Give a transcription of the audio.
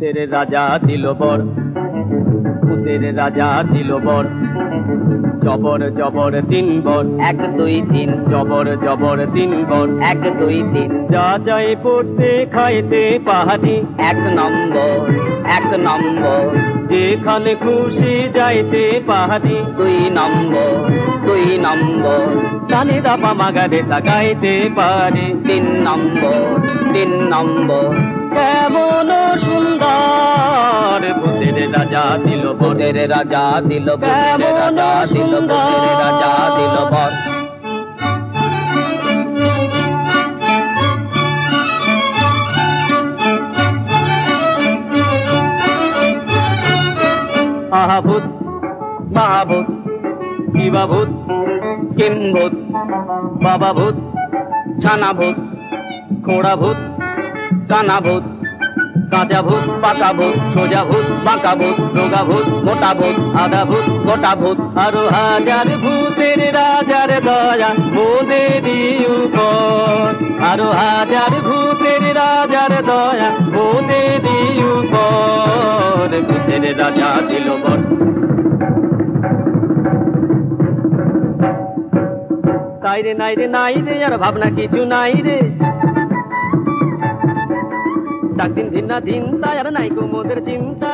ভূতের রাজা দিল বর, ভূতের রাজা দিল বর। জবর জবর তিন বর, 1 2 3, জবর জবর তিন বর। 1 2 3, যা যাই পড়তে খাইতে পাহাড়ি, 1 নম্বর 1 নম্বর, যেখানে খুশি যাইতে পাহাড়ি। 2 নম্বর 2 নম্বর, জানি দাপা মাগারে তাকাইতে পারি। 3 নম্বর 3 নম্বর, কেমন সুন্দর ভূতের রাজা দিল বর, ভূতের রাজা দিল, ভূতের রাজা দিল, ভূতের রাজা দিল বর। আহা ভূত মহাভূত, কিবা ভূত, কিম ভূত, বাবা ভূত, ছানা ভূত, খোড়া ভূত, কানা ভূত, কাঁচা ভূত, পাকা ভূত, সোজা ভূত, বাঁকা ভূত, রোগা ভূত, মোটা ভূত, আধা ভূত, গোটা ভূত। আরো হাজার ভূতের রাজার দয়া মোদেরই উপর, আরো হাজার ভূতের রাজার দয়া মোদেরই উপর। ভূতের রাজা দিল বর। তাই রে নাই রে নাই রে, আর ভাবনা কিছু নাই রে। ডাক দিন দিন না দিন তাই আর নাই গো মোদের চিন্তা।